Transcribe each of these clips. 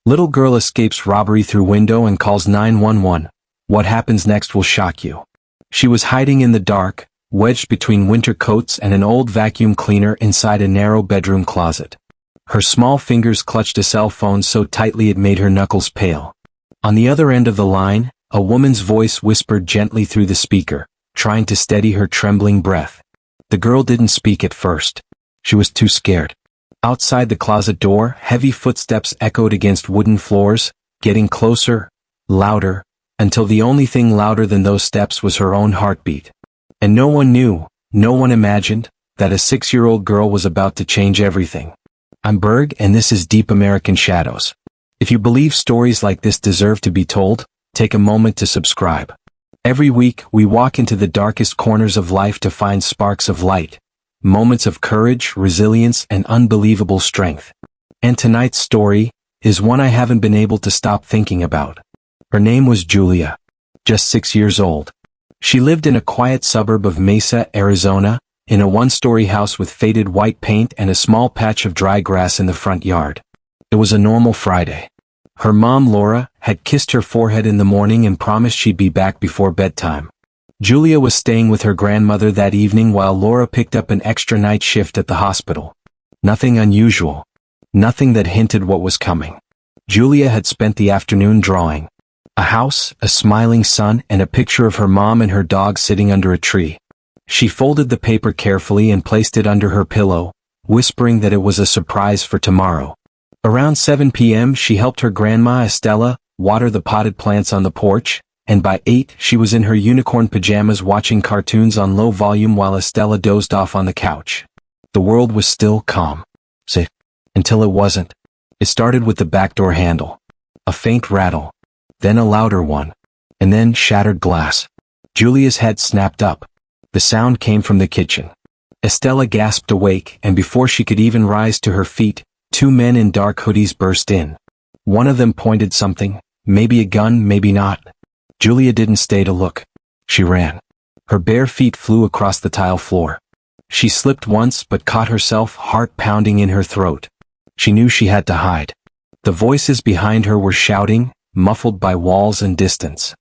Little girl escapes robbery through window and calls 911. What happens next will shock you. She was hiding in the dark, wedged between winter coats and an old vacuum cleaner inside a narrow bedroom closet. Her small fingers clutched a cell phone so tightly it made her knuckles pale. On the other end of the line, a woman's voice whispered gently through the speaker, trying to steady her trembling breath. The girl didn't speak at first. She was too scared. Outside the closet door, heavy footsteps echoed against wooden floors, getting closer, louder, until the only thing louder than those steps was her own heartbeat. And no one knew, no one imagined, that a 6-year-old girl was about to change everything. I'm Berg, and this is Deep American Shadows. If you believe stories like this deserve to be told, take a moment to subscribe. Every week, we walk into the darkest corners of life to find sparks of light, moments of courage, resilience, and unbelievable strength. And tonight's story is one I haven't been able to stop thinking about. Her name was Julia, just 6 years old. She lived in a quiet suburb of Mesa, Arizona, in a one-story house with faded white paint and a small patch of dry grass in the front yard. It was a normal Friday. Her mom, Laura, had kissed her forehead in the morning and promised she'd be back before bedtime. Julia was staying with her grandmother that evening while Laura picked up an extra night shift at the hospital. Nothing unusual. Nothing that hinted what was coming. Julia had spent the afternoon drawing. A house, a smiling sun, and a picture of her mom and her dog sitting under a tree. She folded the paper carefully and placed it under her pillow, whispering that it was a surprise for tomorrow. Around 7 p.m. she helped her grandma, Estella, water the potted plants on the porch, and by 8 she was in her unicorn pajamas watching cartoons on low volume while Estella dozed off on the couch. The world was still calm. Safe. Until it wasn't. It started with the back door handle. A faint rattle. Then a louder one. And then shattered glass. Julia's head snapped up. The sound came from the kitchen. Estella gasped awake, and before she could even rise to her feet, 2 men in dark hoodies burst in. One of them pointed something, maybe a gun, maybe not. Julia didn't stay to look. She ran. Her bare feet flew across the tile floor. She slipped once but caught herself, heart pounding in her throat. She knew she had to hide. The voices behind her were shouting, muffled by walls and distance.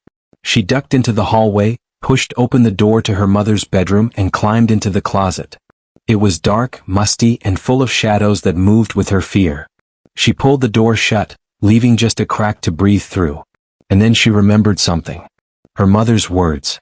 She ducked into the hallway, pushed open the door to her mother's bedroom and climbed into the closet. It was dark, musty, and full of shadows that moved with her fear. She pulled the door shut, leaving just a crack to breathe through. And then she remembered something. Her mother's words.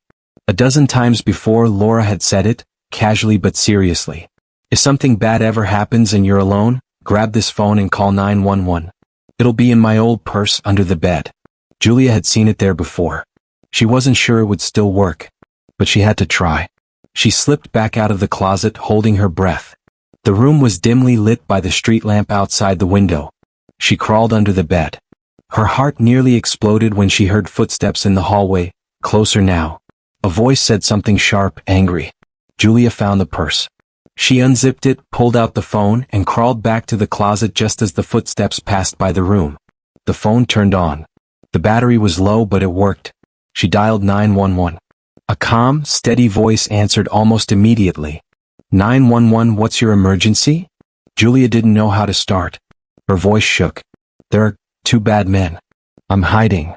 A dozen times before, Laura had said it, casually but seriously. If something bad ever happens and you're alone, grab this phone and call 911. It'll be in my old purse under the bed. Julia had seen it there before. She wasn't sure it would still work, but she had to try. She slipped back out of the closet, holding her breath. The room was dimly lit by the street lamp outside the window. She crawled under the bed. Her heart nearly exploded when she heard footsteps in the hallway, closer now. A voice said something sharp, angry. Julia found the purse. She unzipped it, pulled out the phone, and crawled back to the closet just as the footsteps passed by the room. The phone turned on. The battery was low, but it worked. She dialed 911. A calm, steady voice answered almost immediately. 911, what's your emergency? Julia didn't know how to start. Her voice shook. There are 2 bad men. I'm hiding.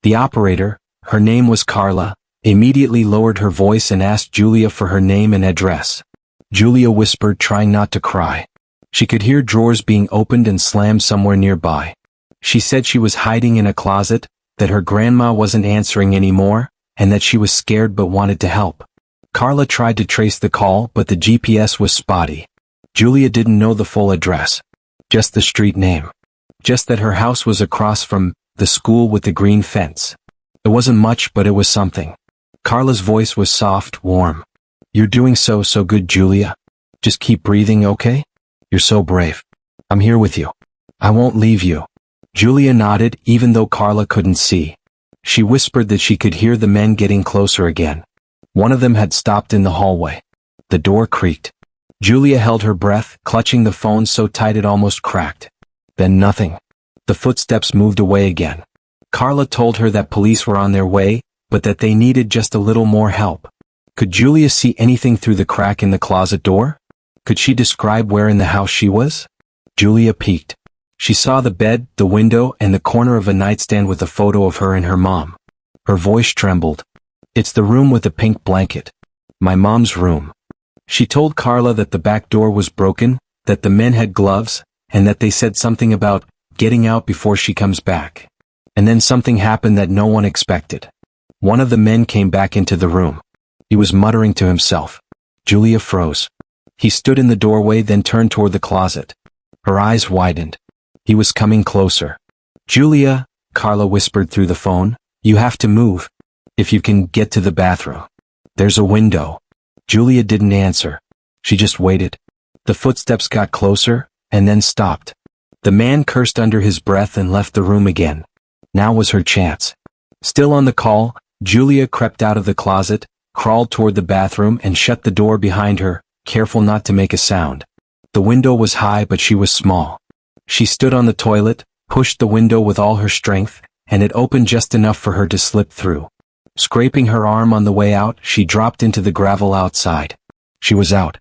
The operator, her name was Carla, immediately lowered her voice and asked Julia for her name and address. Julia whispered, trying not to cry. She could hear drawers being opened and slammed somewhere nearby. She said she was hiding in a closet, that her grandma wasn't answering anymore, and that she was scared but wanted to help. Carla tried to trace the call, but the GPS was spotty. Julia didn't know the full address. Just the street name. Just that her house was across from the school with the green fence. It wasn't much, but it was something. Carla's voice was soft, warm. You're doing so good, Julia. Just keep breathing, okay? You're so brave. I'm here with you. I won't leave you. Julia nodded, even though Carla couldn't see. She whispered that she could hear the men getting closer again. One of them had stopped in the hallway. The door creaked. Julia held her breath, clutching the phone so tight it almost cracked. Then nothing. The footsteps moved away again. Carla told her that police were on their way, but that they needed just a little more help. Could Julia see anything through the crack in the closet door? Could she describe where in the house she was? Julia peeked. She saw the bed, the window, and the corner of a nightstand with a photo of her and her mom. Her voice trembled. "It's the room with the pink blanket. My mom's room." She told Carla that the back door was broken, that the men had gloves, and that they said something about getting out before she comes back. And then something happened that no one expected. One of the men came back into the room. He was muttering to himself. Julia froze. He stood in the doorway, then turned toward the closet. Her eyes widened. He was coming closer. "Julia," Carla whispered through the phone, "you have to move. If you can get to the bathroom. There's a window." Julia didn't answer. She just waited. The footsteps got closer, and then stopped. The man cursed under his breath and left the room again. Now was her chance. Still on the call, Julia crept out of the closet, crawled toward the bathroom and shut the door behind her, careful not to make a sound. The window was high, but she was small. She stood on the toilet, pushed the window with all her strength, and it opened just enough for her to slip through. Scraping her arm on the way out, she dropped into the gravel outside. She was out.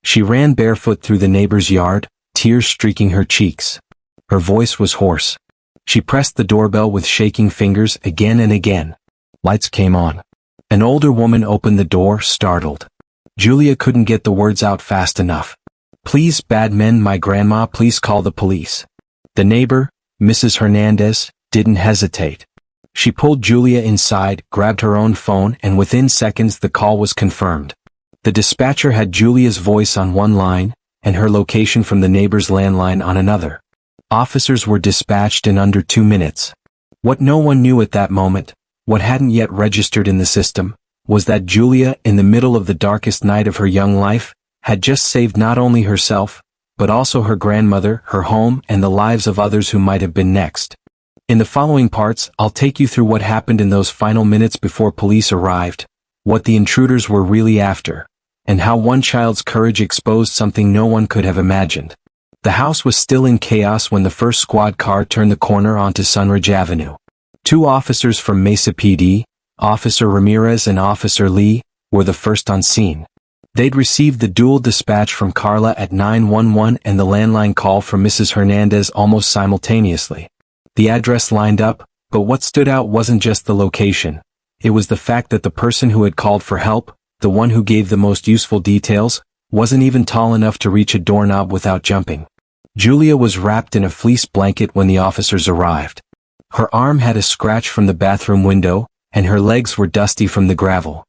She ran barefoot through the neighbor's yard, tears streaking her cheeks. Her voice was hoarse. She pressed the doorbell with shaking fingers again and again. Lights came on. An older woman opened the door, startled. Julia couldn't get the words out fast enough. "Please, bad men, my grandma, please call the police." The neighbor, Mrs. Hernandez, didn't hesitate. She pulled Julia inside, grabbed her own phone, and within seconds the call was confirmed. The dispatcher had Julia's voice on one line, and her location from the neighbor's landline on another. Officers were dispatched in under 2 minutes. What no one knew at that moment, what hadn't yet registered in the system, was that Julia, in the middle of the darkest night of her young life, had just saved not only herself, but also her grandmother, her home, and the lives of others who might have been next. In the following parts, I'll take you through what happened in those final minutes before police arrived, what the intruders were really after, and how one child's courage exposed something no one could have imagined. The house was still in chaos when the first squad car turned the corner onto Sunridge Avenue. 2 officers from Mesa PD, Officer Ramirez and Officer Lee, were the first on scene. They'd received the dual dispatch from Carla at 911 and the landline call from Mrs. Hernandez almost simultaneously. The address lined up, but what stood out wasn't just the location. It was the fact that the person who had called for help, the one who gave the most useful details, wasn't even tall enough to reach a doorknob without jumping. Julia was wrapped in a fleece blanket when the officers arrived. Her arm had a scratch from the bathroom window, and her legs were dusty from the gravel.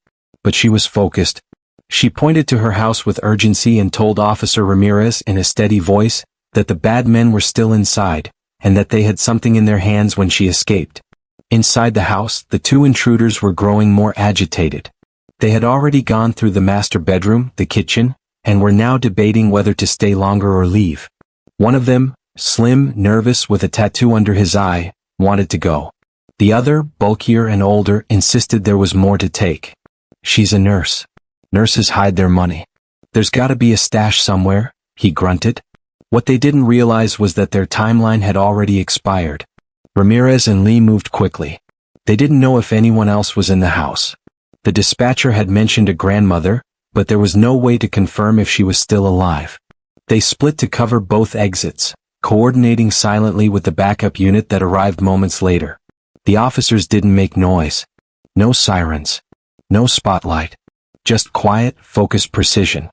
But she was focused. She pointed to her house with urgency and told Officer Ramirez in a steady voice that the bad men were still inside, and that they had something in their hands when she escaped. Inside the house, the 2 intruders were growing more agitated. They had already gone through the master bedroom, the kitchen, and were now debating whether to stay longer or leave. One of them, slim, nervous with a tattoo under his eye, wanted to go. The other, bulkier and older, insisted there was more to take. "She's a nurse. Nurses hide their money. There's gotta be a stash somewhere," he grunted. What they didn't realize was that their timeline had already expired. Ramirez and Lee moved quickly. They didn't know if anyone else was in the house. The dispatcher had mentioned a grandmother, but there was no way to confirm if she was still alive. They split to cover both exits, coordinating silently with the backup unit that arrived moments later. The officers didn't make noise. No sirens. No spotlight. Just quiet, focused precision.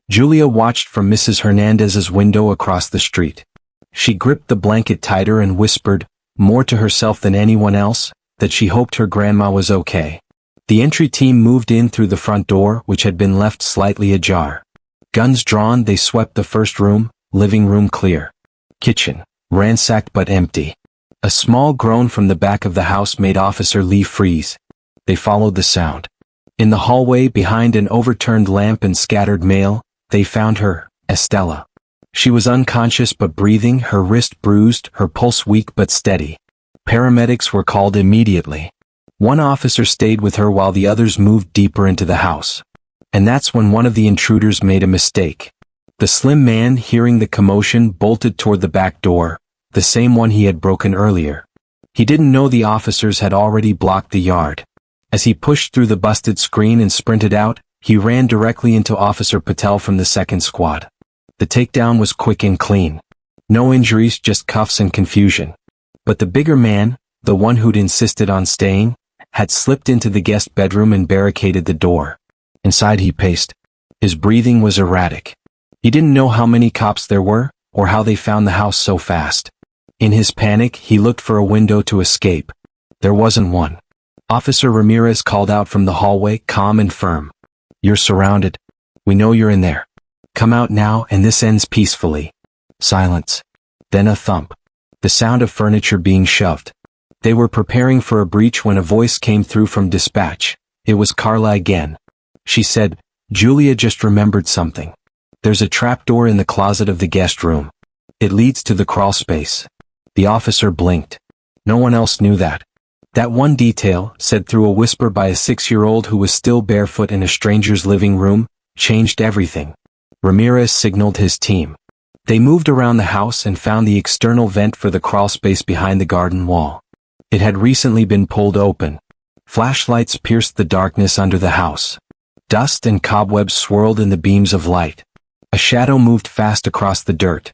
Julia watched from Mrs. Hernandez's window across the street. She gripped the blanket tighter and whispered, more to herself than anyone else, that she hoped her grandma was okay. The entry team moved in through the front door, which had been left slightly ajar. Guns drawn, they swept the first room, living room clear. Kitchen, ransacked but empty. A small groan from the back of the house made Officer Lee freeze. They followed the sound. In the hallway, behind an overturned lamp and scattered mail, they found her, Estella. She was unconscious but breathing, her wrist bruised, her pulse weak but steady. Paramedics were called immediately. One officer stayed with her while the others moved deeper into the house. And that's when one of the intruders made a mistake. The slim man, hearing the commotion, bolted toward the back door, the same one he had broken earlier. He didn't know the officers had already blocked the yard. As he pushed through the busted screen and sprinted out, he ran directly into Officer Patel from the second squad. The takedown was quick and clean. No injuries, just cuffs and confusion. But the bigger man, the one who'd insisted on staying, had slipped into the guest bedroom and barricaded the door. Inside he paced. His breathing was erratic. He didn't know how many cops there were, or how they found the house so fast. In his panic, he looked for a window to escape. There wasn't one. Officer Ramirez called out from the hallway, calm and firm. "You're surrounded. We know you're in there. Come out now and this ends peacefully." Silence. Then a thump. The sound of furniture being shoved. They were preparing for a breach when a voice came through from dispatch. It was Carla again. She said, "Julia just remembered something. There's a trapdoor in the closet of the guest room. It leads to the crawl space." The officer blinked. No one else knew that. That one detail, said through a whisper by a 6-year-old who was still barefoot in a stranger's living room, changed everything. Ramirez signaled his team. They moved around the house and found the external vent for the crawl space behind the garden wall. It had recently been pulled open. Flashlights pierced the darkness under the house. Dust and cobwebs swirled in the beams of light. A shadow moved fast across the dirt.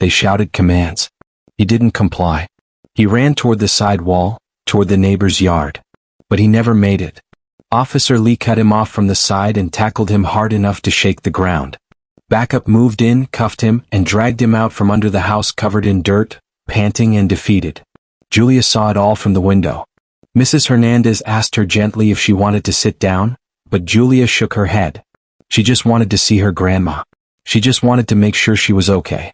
They shouted commands. He didn't comply. He ran toward the side wall, toward the neighbor's yard. But he never made it. Officer Lee cut him off from the side and tackled him hard enough to shake the ground. Backup moved in, cuffed him, and dragged him out from under the house covered in dirt, panting and defeated. Julia saw it all from the window. Mrs. Hernandez asked her gently if she wanted to sit down, but Julia shook her head. She just wanted to see her grandma. She just wanted to make sure she was okay.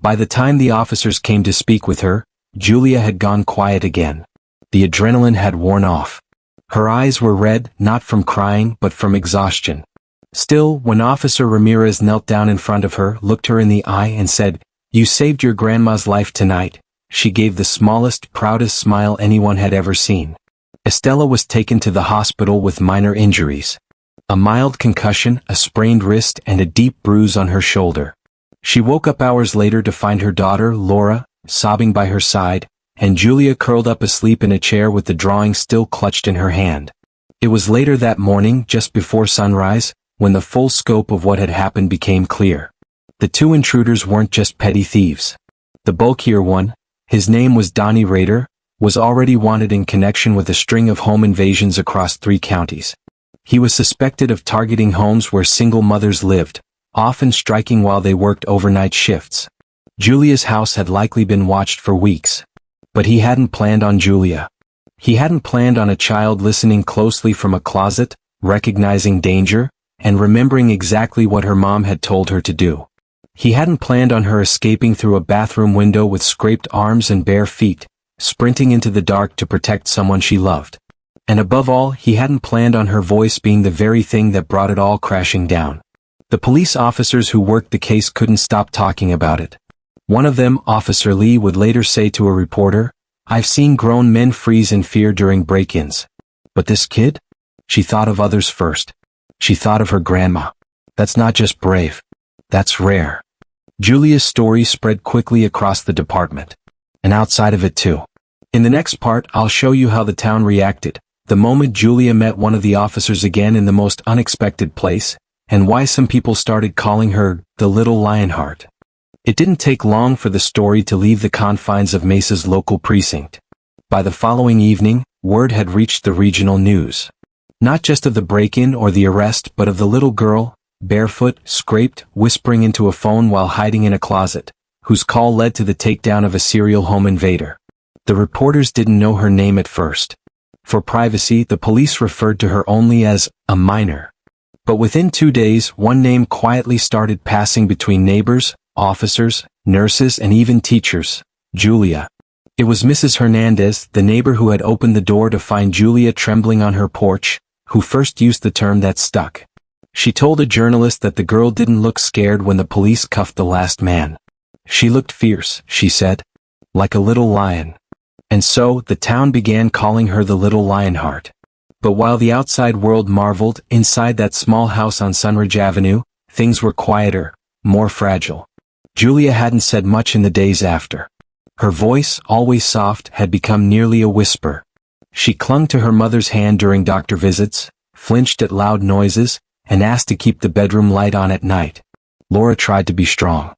By the time the officers came to speak with her, Julia had gone quiet again. The adrenaline had worn off. Her eyes were red, not from crying, but from exhaustion. Still, when Officer Ramirez knelt down in front of her, looked her in the eye and said, "You saved your grandma's life tonight," she gave the smallest, proudest smile anyone had ever seen. Estella was taken to the hospital with minor injuries. A mild concussion, a sprained wrist, and a deep bruise on her shoulder. She woke up hours later to find her daughter, Laura, sobbing by her side, and Julia curled up asleep in a chair with the drawing still clutched in her hand. It was later that morning, just before sunrise, when the full scope of what had happened became clear. The two intruders weren't just petty thieves. The bulkier one, his name was Donnie Rader, was already wanted in connection with a string of home invasions across 3 counties. He was suspected of targeting homes where single mothers lived, often striking while they worked overnight shifts. Julia's house had likely been watched for weeks. But he hadn't planned on Julia. He hadn't planned on a child listening closely from a closet, recognizing danger, and remembering exactly what her mom had told her to do. He hadn't planned on her escaping through a bathroom window with scraped arms and bare feet, sprinting into the dark to protect someone she loved. And above all, he hadn't planned on her voice being the very thing that brought it all crashing down. The police officers who worked the case couldn't stop talking about it. One of them, Officer Lee, would later say to a reporter, "I've seen grown men freeze in fear during break-ins. But this kid?" She thought of others first. She thought of her grandma. That's not just brave. That's rare. Julia's story spread quickly across the department. And outside of it too. In the next part, I'll show you how the town reacted, the moment Julia met one of the officers again in the most unexpected place, and why some people started calling her the Little Lionheart. It didn't take long for the story to leave the confines of Mesa's local precinct. By the following evening, word had reached the regional news. Not just of the break-in or the arrest, but of the little girl, barefoot, scraped, whispering into a phone while hiding in a closet, whose call led to the takedown of a serial home invader. The reporters didn't know her name at first. For privacy, the police referred to her only as a minor. But within 2 days, one name quietly started passing between neighbors, officers, nurses, and even teachers: Julia. It was Mrs. Hernandez, the neighbor who had opened the door to find Julia trembling on her porch, who first used the term that stuck. She told a journalist that the girl didn't look scared when the police cuffed the last man. She looked fierce, she said. Like a little lion. And so, the town began calling her the Little Lionheart. But while the outside world marveled, inside that small house on Sunridge Avenue, things were quieter, more fragile. Julia hadn't said much in the days after. Her voice, always soft, had become nearly a whisper. She clung to her mother's hand during doctor visits, flinched at loud noises, and asked to keep the bedroom light on at night. Laura tried to be strong.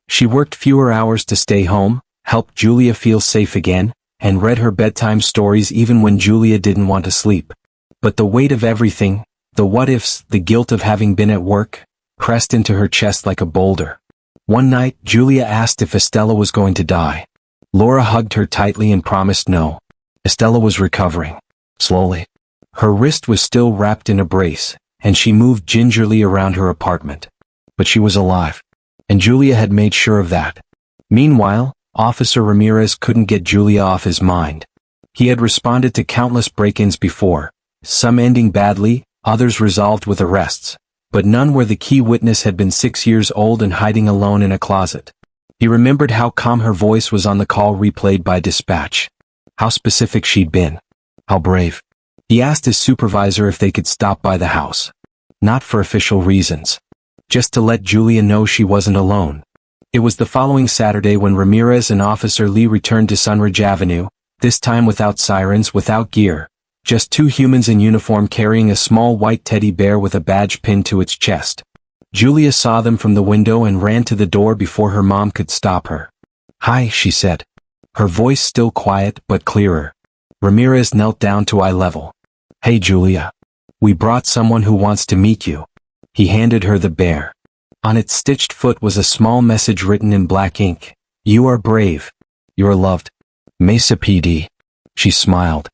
She worked fewer hours to stay home, helped Julia feel safe again, and read her bedtime stories even when Julia didn't want to sleep. But the weight of everything, the what-ifs, the guilt of having been at work, pressed into her chest like a boulder. One night, Julia asked if Estella was going to die. Laura hugged her tightly and promised no. Estella was recovering. Slowly. Her wrist was still wrapped in a brace, and she moved gingerly around her apartment. But she was alive. And Julia had made sure of that. Meanwhile, Officer Ramirez couldn't get Julia off his mind. He had responded to countless break-ins before, some ending badly, others resolved with arrests, but none where the key witness had been 6 years old and hiding alone in a closet. He remembered how calm her voice was on the call replayed by dispatch. How specific she'd been. How brave. He asked his supervisor if they could stop by the house. Not for official reasons. Just to let Julia know she wasn't alone. It was the following Saturday when Ramirez and Officer Lee returned to Sunridge Avenue, this time without sirens, without gear. Just two humans in uniform carrying a small white teddy bear with a badge pinned to its chest. Julia saw them from the window and ran to the door before her mom could stop her. "Hi," she said. Her voice still quiet but clearer. Ramirez knelt down to eye level. "Hey Julia. We brought someone who wants to meet you." He handed her the bear. On its stitched foot was a small message written in black ink. "You are brave. You're loved. Mesa PD." She smiled.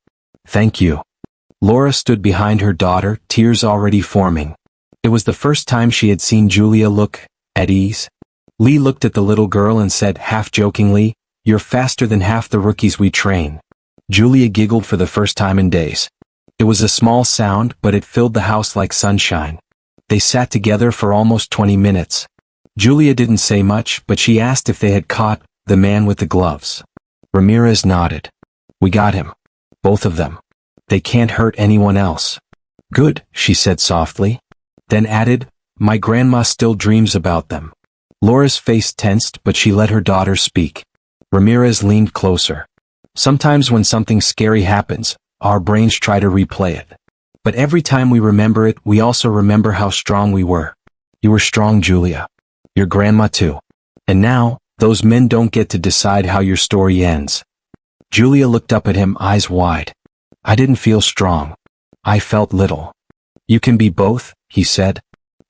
"Thank you." Laura stood behind her daughter, tears already forming. It was the first time she had seen Julia look at ease. Lee looked at the little girl and said half-jokingly, "You're faster than half the rookies we train." Julia giggled for the first time in days. It was a small sound, but it filled the house like sunshine. They sat together for almost 20 minutes. Julia didn't say much, but she asked if they had caught the man with the gloves. Ramirez nodded. "We got him. Both of them. They can't hurt anyone else." "Good," she said softly. Then added, "My grandma still dreams about them." Laura's face tensed, but she let her daughter speak. Ramirez leaned closer. "Sometimes when something scary happens, our brains try to replay it. But every time we remember it, we also remember how strong we were. You were strong, Julia. Your grandma too. And now, those men don't get to decide how your story ends." Julia looked up at him, eyes wide. "I didn't feel strong. I felt little." "You can be both," he said.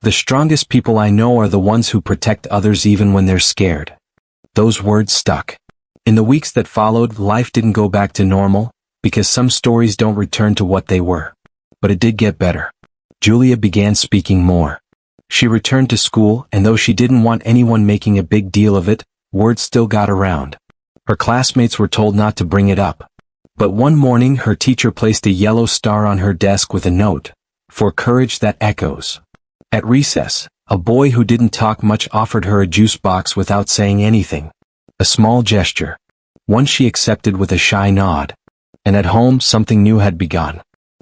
"The strongest people I know are the ones who protect others even when they're scared." Those words stuck. In the weeks that followed, life didn't go back to normal, because some stories don't return to what they were. But it did get better. Julia began speaking more. She returned to school, and though she didn't want anyone making a big deal of it, word still got around. Her classmates were told not to bring it up. But one morning her teacher placed a yellow star on her desk with a note, "For courage that echoes." At recess, a boy who didn't talk much offered her a juice box without saying anything. A small gesture. One she accepted with a shy nod. And at home something new had begun.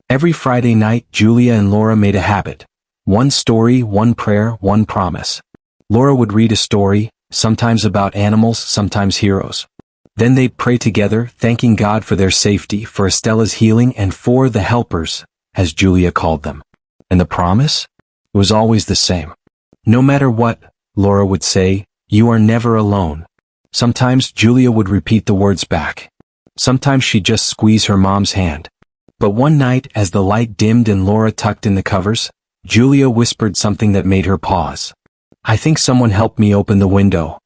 Every Friday night Julia and Laura made a habit. One story, one prayer, one promise. Laura would read a story, sometimes about animals, sometimes heroes. Then they'd pray together, thanking God for their safety, for Estella's healing, and for the helpers, as Julia called them. And the promise? It was always the same. "No matter what," Laura would say, "you are never alone." Sometimes Julia would repeat the words back. Sometimes she'd just squeeze her mom's hand. But one night, as the light dimmed and Laura tucked in the covers, Julia whispered something that made her pause. "I think someone helped me open the window."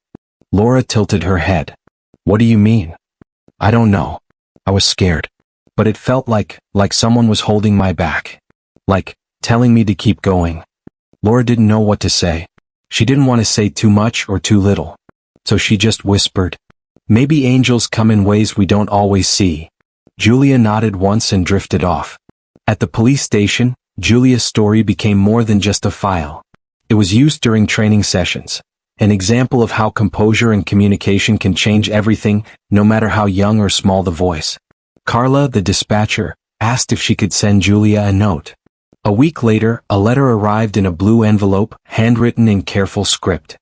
Laura tilted her head. "What do you mean?" "I don't know. I was scared. But it felt like someone was holding my back. Like, telling me to keep going." Laura didn't know what to say. She didn't want to say too much or too little. So she just whispered, "Maybe angels come in ways we don't always see." Julia nodded once and drifted off. At the police station, Julia's story became more than just a file. It was used during training sessions. An example of how composure and communication can change everything, no matter how young or small the voice. Carla, the dispatcher, asked if she could send Julia a note. A week later, a letter arrived in a blue envelope, handwritten in careful script.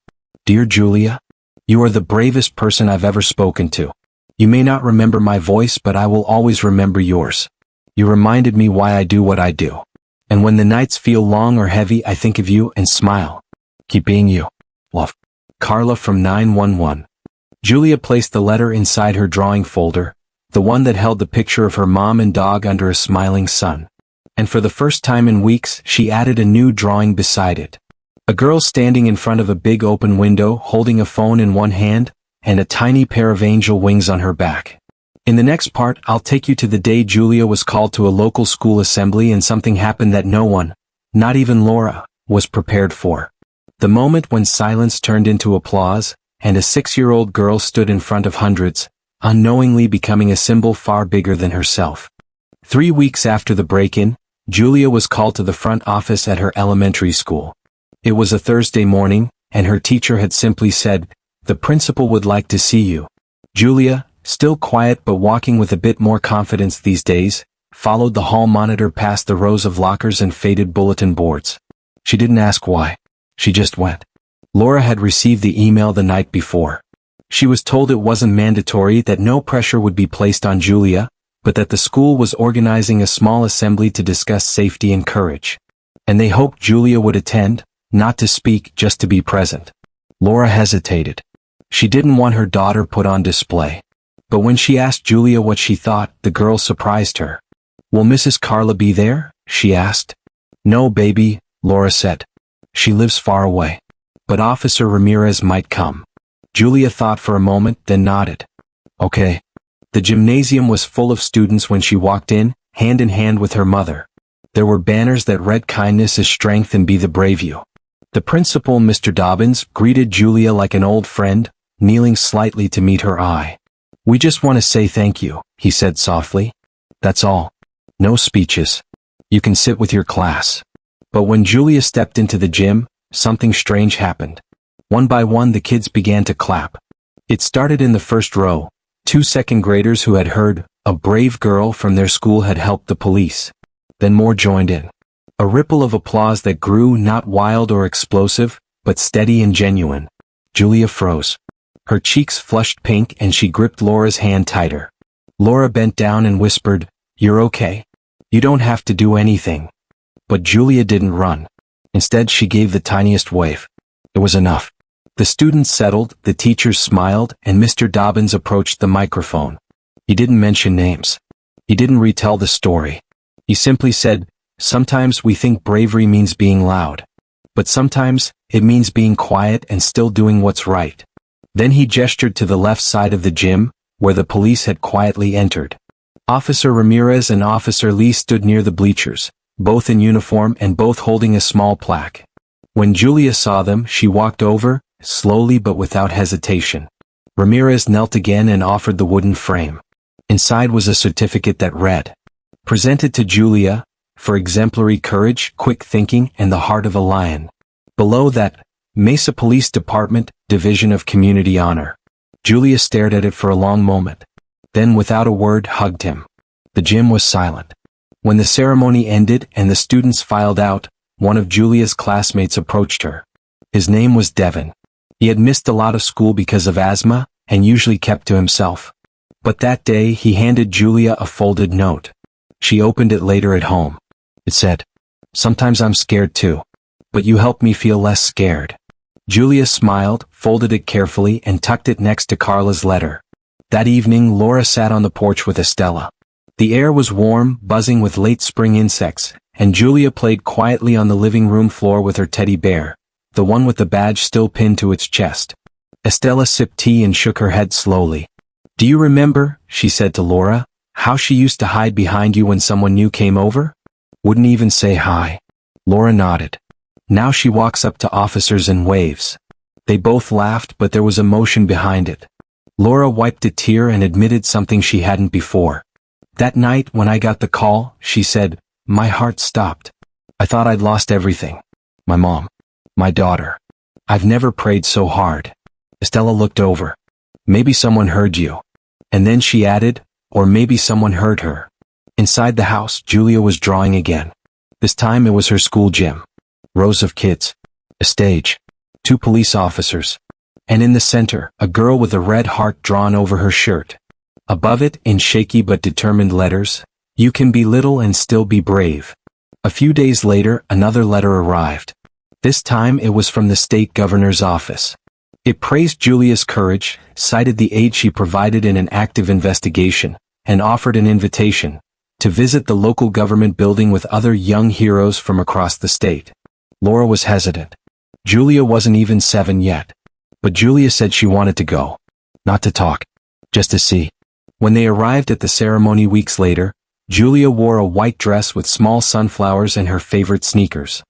"Dear Julia, you are the bravest person I've ever spoken to. You may not remember my voice, but I will always remember yours. You reminded me why I do what I do. And when the nights feel long or heavy, I think of you and smile. Keep being you. Love." Carla from 911. Julia placed the letter inside her drawing folder, the one that held the picture of her mom and dog under a smiling sun. And for the first time in weeks, she added a new drawing beside it. A girl standing in front of a big open window holding a phone in one hand, and a tiny pair of angel wings on her back. In the next part, I'll take you to the day Julia was called to a local school assembly and something happened that no one, not even Laura, was prepared for. The moment when silence turned into applause, and a 6-year-old girl stood in front of hundreds, unknowingly becoming a symbol far bigger than herself. 3 weeks after the break-in, Julia was called to the front office at her elementary school. It was a Thursday morning, and her teacher had simply said, "The principal would like to see you." Julia, still quiet but walking with a bit more confidence these days, followed the hall monitor past the rows of lockers and faded bulletin boards. She didn't ask why. She just went. Laura had received the email the night before. She was told it wasn't mandatory, that no pressure would be placed on Julia, but that the school was organizing a small assembly to discuss safety and courage. And they hoped Julia would attend, not to speak, just to be present. Laura hesitated. She didn't want her daughter put on display. But when she asked Julia what she thought, the girl surprised her. "Will Mrs. Carla be there?" she asked. "No, baby," Laura said. "She lives far away. But Officer Ramirez might come." Julia thought for a moment, then nodded. "Okay." The gymnasium was full of students when she walked in hand with her mother. There were banners that read "Kindness is strength and be the brave you." The principal, Mr. Dobbins, greeted Julia like an old friend, kneeling slightly to meet her eye. "We just want to say thank you," he said softly. "That's all. No speeches. You can sit with your class." But when Julia stepped into the gym, something strange happened. One by one the kids began to clap. It started in the first row. 2 second graders who had heard a brave girl from their school had helped the police. Then more joined in. A ripple of applause that grew, not wild or explosive, but steady and genuine. Julia froze. Her cheeks flushed pink and she gripped Laura's hand tighter. Laura bent down and whispered, "You're okay. You don't have to do anything." But Julia didn't run. Instead, she gave the tiniest wave. It was enough. The students settled, the teachers smiled, and Mr. Dobbins approached the microphone. He didn't mention names. He didn't retell the story. He simply said, "Sometimes we think bravery means being loud. But sometimes, it means being quiet and still doing what's right." Then he gestured to the left side of the gym, where the police had quietly entered. Officer Ramirez and Officer Lee stood near the bleachers, both in uniform and both holding a small plaque. When Julia saw them, she walked over, slowly but without hesitation. Ramirez knelt again and offered the wooden frame. Inside was a certificate that read, "Presented to Julia, for exemplary courage, quick thinking, and the heart of a lion." Below that, "Mesa Police Department, Division of Community Honor." Julia stared at it for a long moment. Then without a word hugged him. The gym was silent. When the ceremony ended and the students filed out, one of Julia's classmates approached her. His name was Devin. He had missed a lot of school because of asthma, and usually kept to himself. But that day he handed Julia a folded note. She opened it later at home. It said, "Sometimes I'm scared too. But you help me feel less scared." Julia smiled, folded it carefully, and tucked it next to Carla's letter. That evening Laura sat on the porch with Estella. The air was warm, buzzing with late spring insects, and Julia played quietly on the living room floor with her teddy bear, the one with the badge still pinned to its chest. Estella sipped tea and shook her head slowly. "Do you remember," she said to Laura, "how she used to hide behind you when someone new came over? Wouldn't even say hi." Laura nodded. "Now she walks up to officers and waves." They both laughed, but there was emotion behind it. Laura wiped a tear and admitted something she hadn't before. "That night when I got the call," she said, "my heart stopped. I thought I'd lost everything. My mom. My daughter. I've never prayed so hard." Estella looked over. "Maybe someone heard you." And then she added, "Or maybe someone heard her." Inside the house, Julia was drawing again. This time it was her school gym. Rows of kids. A stage. 2 police officers. And in the center, a girl with a red heart drawn over her shirt. Above it, in shaky but determined letters, "You can be little and still be brave." A few days later, another letter arrived. This time it was from the state governor's office. It praised Julia's courage, cited the aid she provided in an active investigation, and offered an invitation to visit the local government building with other young heroes from across the state. Laura was hesitant. Julia wasn't even 7 yet. But Julia said she wanted to go. Not to talk. Just to see. When they arrived at the ceremony weeks later, Julia wore a white dress with small sunflowers and her favorite sneakers.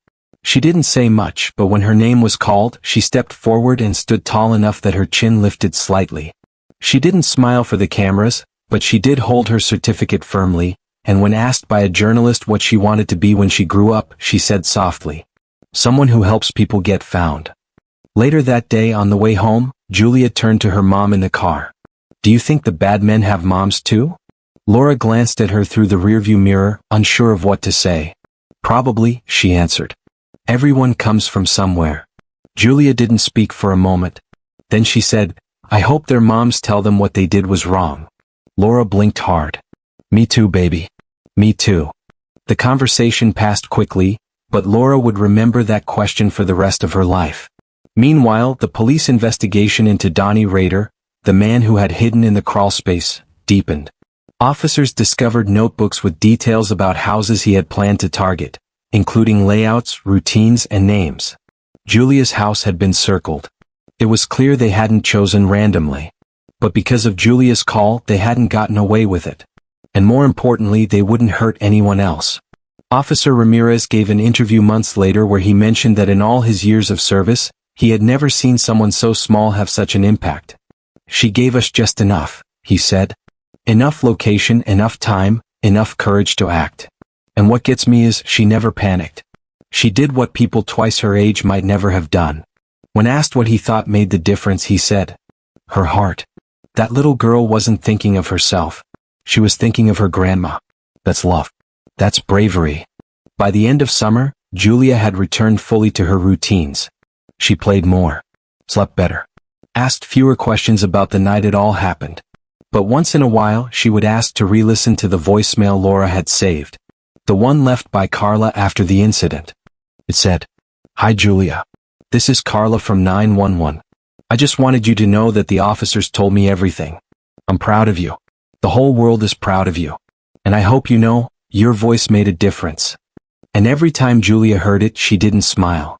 She didn't say much, but when her name was called, she stepped forward and stood tall enough that her chin lifted slightly. She didn't smile for the cameras, but she did hold her certificate firmly, and when asked by a journalist what she wanted to be when she grew up, she said softly, "Someone who helps people get found." Later that day on the way home, Julia turned to her mom in the car. "Do you think the bad men have moms too?" Laura glanced at her through the rearview mirror, unsure of what to say. "Probably," she answered. "Everyone comes from somewhere." Julia didn't speak for a moment. Then she said, "I hope their moms tell them what they did was wrong." Laura blinked hard. "Me too, baby. Me too." The conversation passed quickly, but Laura would remember that question for the rest of her life. Meanwhile, the police investigation into Donnie Rader, the man who had hidden in the crawlspace, deepened. Officers discovered notebooks with details about houses he had planned to target, including layouts, routines, and names. Julia's house had been circled. It was clear they hadn't chosen randomly. But because of Julia's call, they hadn't gotten away with it. And more importantly, they wouldn't hurt anyone else. Officer Ramirez gave an interview months later where he mentioned that in all his years of service, he had never seen someone so small have such an impact. "She gave us just enough," he said. "Enough location, enough time, enough courage to act. And what gets me is, she never panicked. She did what people twice her age might never have done." When asked what he thought made the difference, he said, "Her heart. That little girl wasn't thinking of herself. She was thinking of her grandma. That's love. That's bravery." By the end of summer, Julia had returned fully to her routines. She played more, slept better, asked fewer questions about the night it all happened. But once in a while, she would ask to re-listen to the voicemail Laura had saved. The one left by Carla after the incident. It said, "Hi Julia. This is Carla from 911. I just wanted you to know that the officers told me everything. I'm proud of you. The whole world is proud of you. And I hope you know, your voice made a difference." And every time Julia heard it, she didn't smile.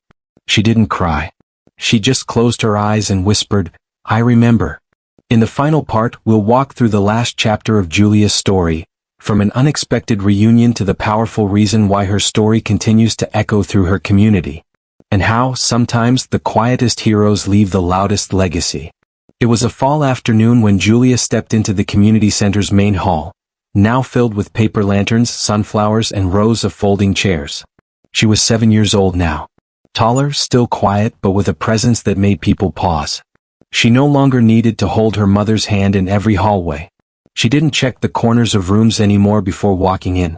She didn't cry. She just closed her eyes and whispered, "I remember." In the final part, we'll walk through the last chapter of Julia's story, from an unexpected reunion to the powerful reason why her story continues to echo through her community, and how, sometimes, the quietest heroes leave the loudest legacy. It was a fall afternoon when Julia stepped into the community center's main hall, now filled with paper lanterns, sunflowers, and rows of folding chairs. She was 7 years old now. Taller, still quiet, but with a presence that made people pause. She no longer needed to hold her mother's hand in every hallway. She didn't check the corners of rooms anymore before walking in.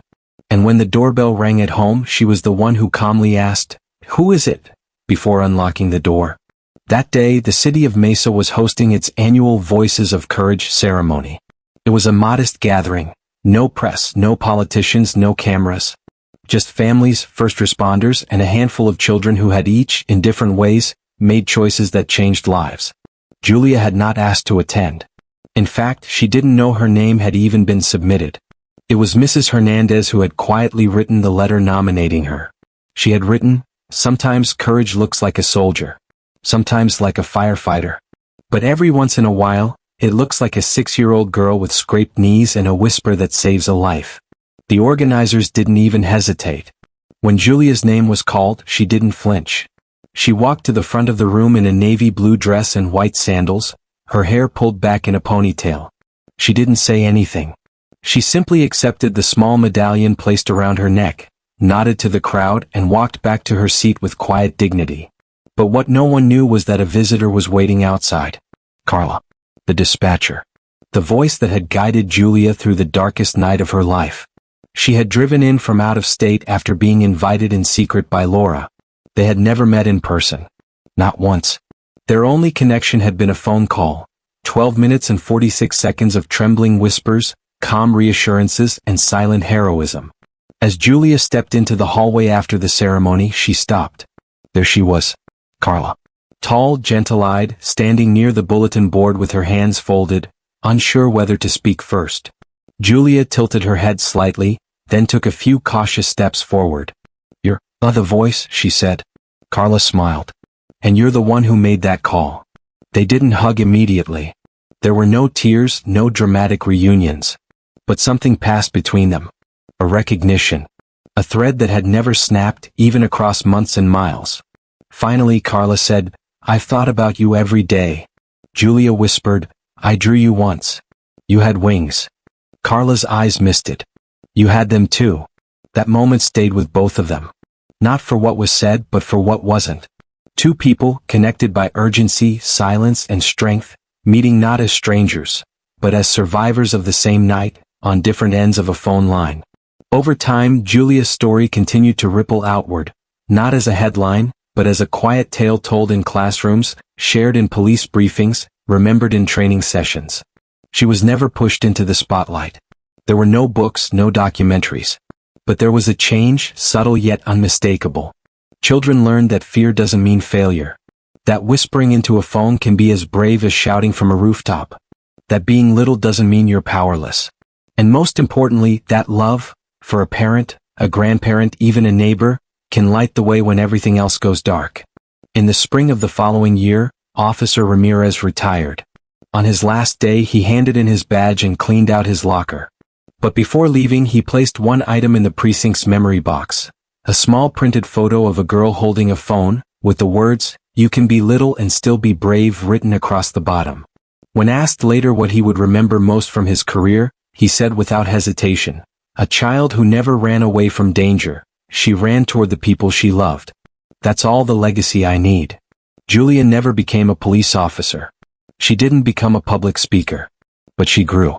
And when the doorbell rang at home, she was the one who calmly asked, "Who is it?" before unlocking the door. That day, the city of Mesa was hosting its annual Voices of Courage ceremony. It was a modest gathering. No press, no politicians, no cameras. Just families, first responders, and a handful of children who had each, in different ways, made choices that changed lives. Julia had not asked to attend. In fact, she didn't know her name had even been submitted. It was Mrs. Hernandez who had quietly written the letter nominating her. She had written, "Sometimes courage looks like a soldier. Sometimes like a firefighter. But every once in a while, it looks like a 6-year-old girl with scraped knees and a whisper that saves a life." The organizers didn't even hesitate. When Julia's name was called, she didn't flinch. She walked to the front of the room in a navy blue dress and white sandals, her hair pulled back in a ponytail. She didn't say anything. She simply accepted the small medallion placed around her neck, nodded to the crowd, and walked back to her seat with quiet dignity. But what no one knew was that a visitor was waiting outside. Carla. The dispatcher. The voice that had guided Julia through the darkest night of her life. She had driven in from out of state after being invited in secret by Laura. They had never met in person. Not once. Their only connection had been a phone call. 12 minutes and 46 seconds of trembling whispers, calm reassurances, and silent heroism. As Julia stepped into the hallway after the ceremony, she stopped. There she was. Carla. Tall, gentle-eyed, standing near the bulletin board with her hands folded, unsure whether to speak first. Julia tilted her head slightly, then took a few cautious steps forward. "You're the voice," she said. Carla smiled. "And you're the one who made that call." They didn't hug immediately. There were no tears, no dramatic reunions. But something passed between them. A recognition. A thread that had never snapped, even across months and miles. Finally Carla said, "I've thought about you every day." Julia whispered, "I drew you once. You had wings." Carla's eyes misted. "You had them too." That moment stayed with both of them. Not for what was said, but for what wasn't. Two people, connected by urgency, silence, and strength, meeting not as strangers, but as survivors of the same night, on different ends of a phone line. Over time, Julia's story continued to ripple outward, not as a headline, but as a quiet tale told in classrooms, shared in police briefings, remembered in training sessions. She was never pushed into the spotlight. There were no books, no documentaries. But there was a change, subtle yet unmistakable. Children learned that fear doesn't mean failure. That whispering into a phone can be as brave as shouting from a rooftop. That being little doesn't mean you're powerless. And most importantly, that love, for a parent, a grandparent, even a neighbor, can light the way when everything else goes dark. In the spring of the following year, Officer Ramirez retired. On his last day he handed in his badge and cleaned out his locker. But before leaving he placed one item in the precinct's memory box. A small printed photo of a girl holding a phone, with the words, "You can be little and still be brave" written across the bottom. When asked later what he would remember most from his career, he said without hesitation, "A child who never ran away from danger. She ran toward the people she loved. That's all the legacy I need." Julia never became a police officer. She didn't become a public speaker. But she grew.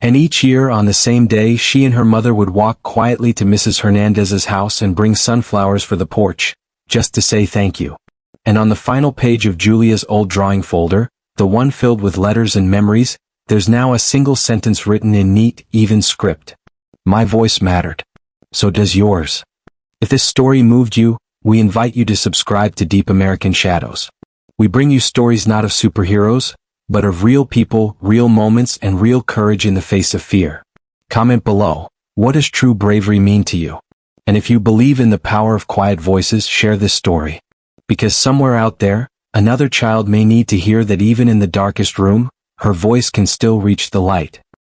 And each year on the same day she and her mother would walk quietly to Mrs. Hernandez's house and bring sunflowers for the porch, just to say thank you. And on the final page of Julia's old drawing folder, the one filled with letters and memories, there's now a single sentence written in neat, even script. "My voice mattered. So does yours." If this story moved you, we invite you to subscribe to Deep American Shadows. We bring you stories not of superheroes, but of real people, real moments, and real courage in the face of fear. Comment below, what does true bravery mean to you? And if you believe in the power of quiet voices, share this story. Because somewhere out there, another child may need to hear that even in the darkest room, her voice can still reach the light.